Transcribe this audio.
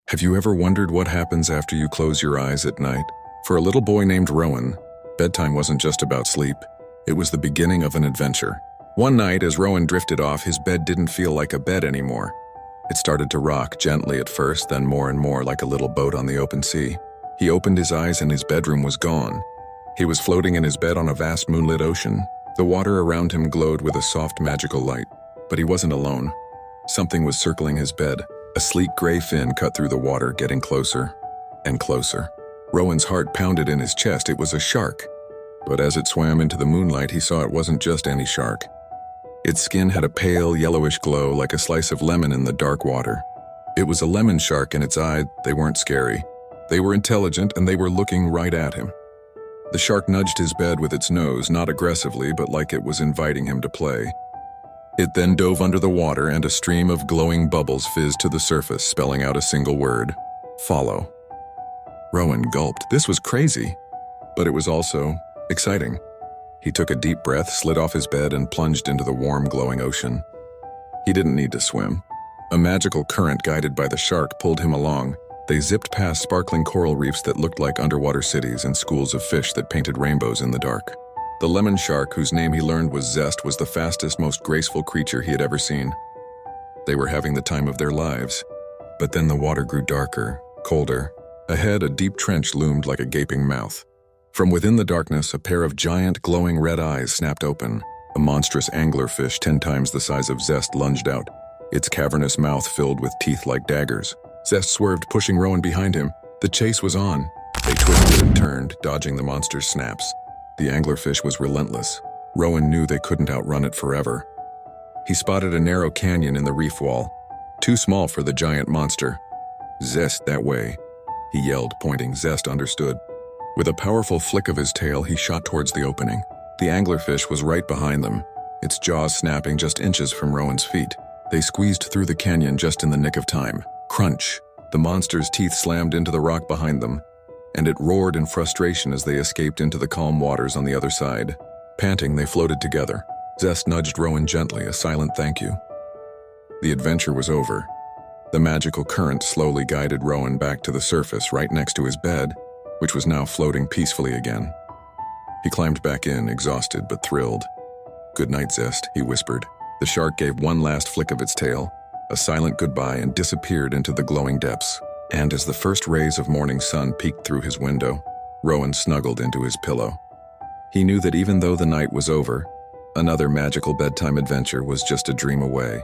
Have you ever wondered what happens after you close your eyes at night? For a little boy named Rowan, bedtime wasn't just about sleep. It was the beginning of an adventure. One night, as Rowan drifted off, his bed didn't feel like a bed anymore. It started to rock, gently at first, then more and more like a little boat on the open sea. He opened his eyes and his bedroom was gone. He was floating in his bed on a vast moonlit ocean. The water around him glowed with a soft, magical light. But he wasn't alone. Something was circling his bed. A sleek gray fin cut through the water, getting closer and closer. Rowan's heart pounded in his chest. It was a shark. But as it swam into the moonlight, he saw it wasn't just any shark. Its skin had a pale, yellowish glow like a slice of lemon in the dark water. It was a lemon shark, and its eyes, they weren't scary. They were intelligent, and they were looking right at him. The shark nudged his bed with its nose, not aggressively, but like it was inviting him to play. It then dove under the water, and a stream of glowing bubbles fizzed to the surface, spelling out a single word: follow. Rowan gulped. This was crazy, but it was also exciting. He took a deep breath, slid off his bed, and plunged into the warm, glowing ocean. He didn't need to swim. A magical current guided by the shark pulled him along. They zipped past sparkling coral reefs that looked like underwater cities and schools of fish that painted rainbows in the dark. The lemon shark, whose name he learned was Zest, was the fastest, most graceful creature he had ever seen. They were having the time of their lives. But then the water grew darker, colder. Ahead, a deep trench loomed like a gaping mouth. From within the darkness, a pair of giant, glowing red eyes snapped open. A monstrous anglerfish 10 times the size of Zest lunged out, its cavernous mouth filled with teeth like daggers. Zest swerved, pushing Rowan behind him. The chase was on. They twisted and turned, dodging the monster's snaps. The anglerfish was relentless. Rowan knew they couldn't outrun it forever. He spotted a narrow canyon in the reef wall, too small for the giant monster. "Zest, that way," he yelled, pointing. Zest understood. With a powerful flick of his tail, he shot towards the opening. The anglerfish was right behind them, its jaws snapping just inches from Rowan's feet. They squeezed through the canyon just in the nick of time. Crunch! The monster's teeth slammed into the rock behind them, and it roared in frustration as they escaped into the calm waters on the other side. Panting, they floated together. Zest nudged Rowan gently, a silent thank you. The adventure was over. The magical current slowly guided Rowan back to the surface right next to his bed, which was now floating peacefully again. He climbed back in, exhausted but thrilled. "Good night, Zest," he whispered. The shark gave one last flick of its tail, a silent goodbye, and disappeared into the glowing depths. And as the first rays of morning sun peeked through his window, Rowan snuggled into his pillow. He knew that even though the night was over, another magical bedtime adventure was just a dream away.